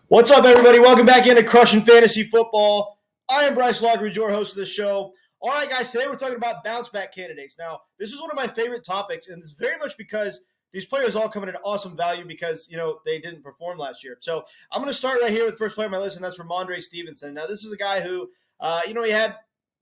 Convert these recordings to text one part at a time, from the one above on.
What's up, everybody? Welcome back into Crushing Fantasy Football. I am Bryce Lockridge, your host of the show. All right, guys, today we're talking about bounce back candidates. Now, this is one of my favorite topics, and it's very much because these players all come at an awesome value because, they didn't perform last year. So I'm going to start right here with the first player on my list, and that's Ramondre Stevenson. Now, this is a guy who, he had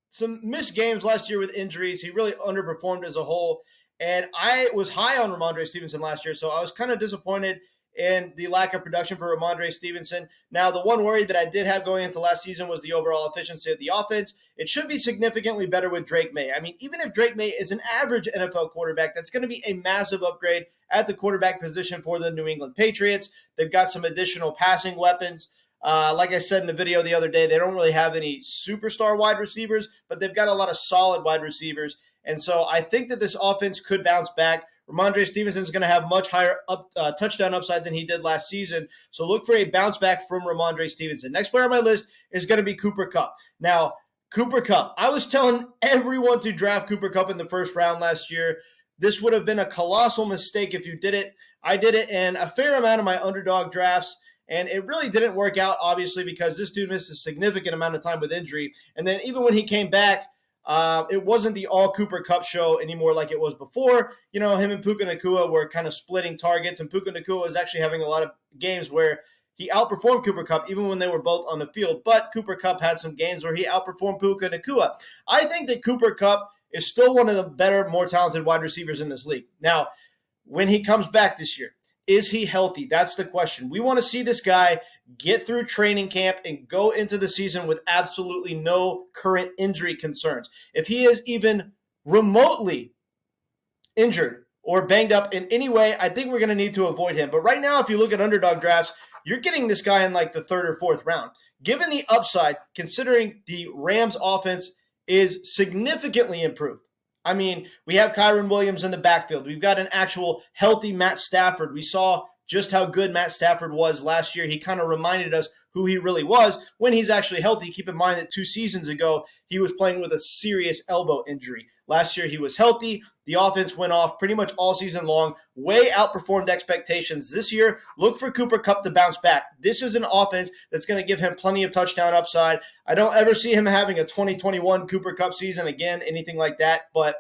some missed games last year with injuries. He really underperformed as a whole, and I was high on Ramondre Stevenson last year, so I was kind of disappointed and the lack of production for Ramondre Stevenson. Now, the one worry that I did have going into last season was the overall efficiency of the offense. It should be significantly better with Drake May. I mean, even if Drake May is an average NFL quarterback, that's going to be a massive upgrade at the quarterback position for the New England Patriots. They've got some additional passing weapons. Like I said in the video the other day, they don't really have any superstar wide receivers, but they've got a lot of solid wide receivers. And so I think that this offense could bounce back. Ramondre Stevenson is going to have much higher touchdown upside than he did last season. So look for a bounce back from Ramondre Stevenson. Next player on my list is going to be Cooper Kupp. Now, Cooper Kupp, I was telling everyone to draft Cooper Kupp in the first round last year. This would have been a colossal mistake if you did it. I did it in a fair amount of my underdog drafts, and it really didn't work out, obviously, because this dude missed a significant amount of time with injury. And then even when he came back, it wasn't the all Cooper Kupp show anymore like it was before. Him and Puka Nacua were kind of splitting targets, and Puka Nacua was actually having a lot of games where he outperformed Cooper Kupp even when they were both on the field. But Cooper Kupp had some games where he outperformed Puka Nacua. I think that Cooper Kupp is still one of the better, more talented wide receivers in this league. Now, when he comes back this year, is he healthy? That's the question. We want to see this guy get through training camp and go into the season with absolutely no current injury concerns. If he is even remotely injured or banged up in any way, I think we're going to need to avoid him. But right now, if you look at underdog drafts, you're getting this guy in like the third or fourth round. Given the upside, considering the Rams offense is significantly improved. I mean, we have Kyron Williams in the backfield. We've got an actual healthy Matt Stafford. We saw just how good Matt Stafford was last year. He kind of reminded us who he really was when he's actually healthy. Keep in mind that 2 seasons ago, he was playing with a serious elbow injury. Last year, he was healthy. The offense went off pretty much all season long, way outperformed expectations. This year, look for Cooper Kupp to bounce back. This is an offense that's going to give him plenty of touchdown upside. I don't ever see him having a 2021 Cooper Kupp season again, anything like that. But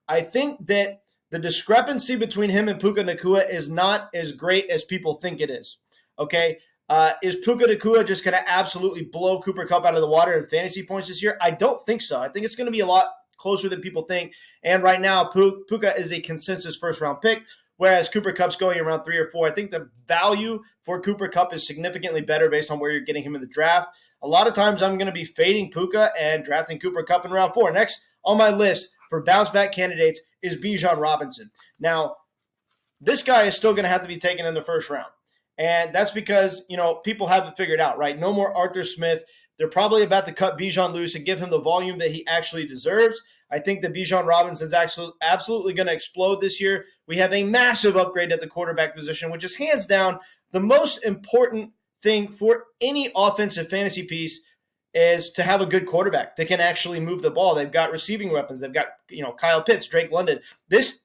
I think that the discrepancy between him and Puka Nacua is not as great as people think it is. Okay? Is Puka Nacua just going to absolutely blow Cooper Kupp out of the water in fantasy points this year? I don't think so. I think it's going to be a lot closer than people think. And right now, Puka is a consensus first-round pick, whereas Cooper Kupp's going around 3 or 4. I think the value for Cooper Kupp is significantly better based on where you're getting him in the draft. A lot of times I'm going to be fading Puka and drafting Cooper Kupp in round 4. Next on my list for bounce-back candidates is Bijan Robinson. Now, this guy is still going to have to be taken in the first round. And that's because, people have it figured out, right? No more Arthur Smith. They're probably about to cut Bijan loose and give him the volume that he actually deserves. I think that Bijan Robinson's absolutely going to explode this year. We have a massive upgrade at the quarterback position, which is hands down the most important thing for any offensive fantasy piece is to have a good quarterback that can actually move the ball. They've got receiving weapons. They've got, Kyle Pitts, Drake London. This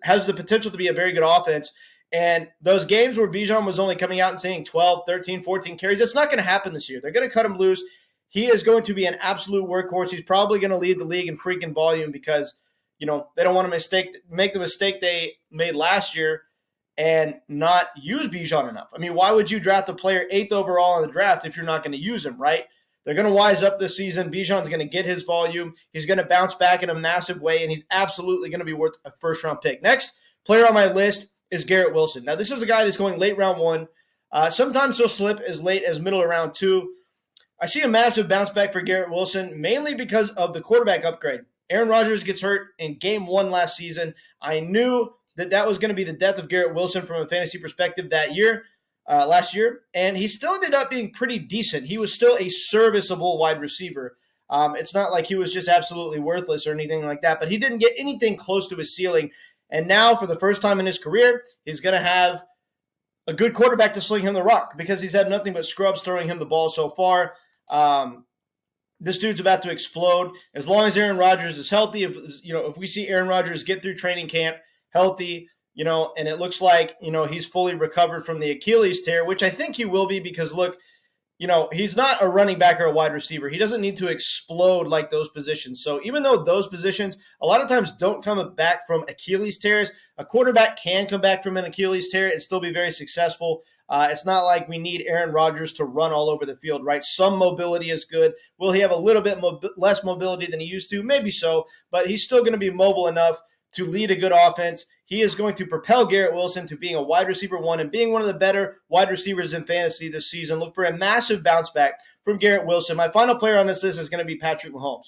has the potential to be a very good offense. And those games where Bijan was only coming out and saying 12, 13, 14 carries, it's not going to happen this year. They're going to cut him loose. He is going to be an absolute workhorse. He's probably going to lead the league in freaking volume because, they don't want to make the mistake they made last year and not use Bijan enough. I mean, why would you draft a player 8th overall in the draft if you're not going to use him, right? They're going to wise up this season. Bijan's going to get his volume. He's going to bounce back in a massive way, and he's absolutely going to be worth a first-round pick. Next player on my list is Garrett Wilson. Now, this is a guy that's going late round 1. Sometimes he'll slip as late as middle of round 2. I see a massive bounce back for Garrett Wilson, mainly because of the quarterback upgrade. Aaron Rodgers gets hurt in game 1 last season. I knew that was going to be the death of Garrett Wilson from a fantasy perspective last year, and he still ended up being pretty decent. He was still a serviceable wide receiver. It's not like he was just absolutely worthless or anything like that, but he didn't get anything close to his ceiling. And now, for the first time in his career, he's going to have a good quarterback to sling him the rock because he's had nothing but scrubs throwing him the ball so far. This dude's about to explode. As long as Aaron Rodgers is healthy, if we see Aaron Rodgers get through training camp healthy, and it looks like, he's fully recovered from the Achilles tear, which I think he will be because, look, he's not a running back or a wide receiver. He doesn't need to explode like those positions. So even though those positions a lot of times don't come back from Achilles tears, a quarterback can come back from an Achilles tear and still be very successful. It's not like we need Aaron Rodgers to run all over the field, right? Some mobility is good. Will he have a little bit less mobility than he used to? Maybe so, but he's still going to be mobile enough to lead a good offense. He is going to propel Garrett Wilson to being a wide receiver one and being one of the better wide receivers in fantasy this season. Look for a massive bounce back from Garrett Wilson. My final player on this list is going to be Patrick Mahomes.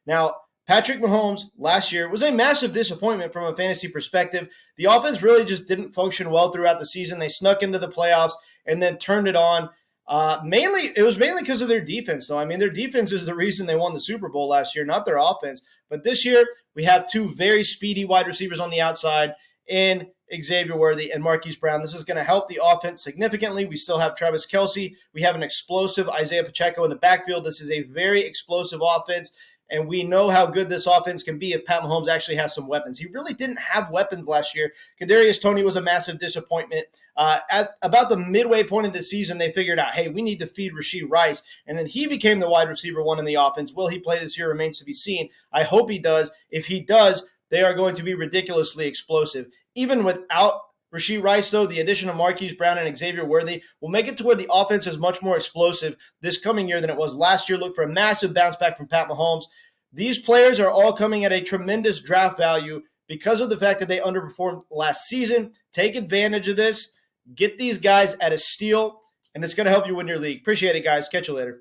Now, Patrick Mahomes last year was a massive disappointment from a fantasy perspective. The offense really just didn't function well throughout the season. They snuck into the playoffs and then turned it on. It was mainly because of their defense, though. I mean, their defense is the reason they won the Super Bowl last year, not their offense. But this year, we have two very speedy wide receivers on the outside in Xavier Worthy and Marquise Brown. This is going to help the offense significantly. We still have Travis Kelce. We have an explosive Isaiah Pacheco in the backfield. This is a very explosive offense, and we know how good this offense can be if Pat Mahomes actually has some weapons. He really didn't have weapons last year. Kadarius Toney was a massive disappointment. At about the midway point of the season, they figured out, hey, we need to feed Rashee Rice, and then he became the wide receiver one in the offense. Will he play this year remains to be seen. I hope he does. If he does, they are going to be ridiculously explosive. Even without Rashee Rice, though, the addition of Marquise Brown and Xavier Worthy will make it to where the offense is much more explosive this coming year than it was last year. Look for a massive bounce back from Pat Mahomes. These players are all coming at a tremendous draft value because of the fact that they underperformed last season. Take advantage of this. Get these guys at a steal, and it's going to help you win your league. Appreciate it, guys. Catch you later.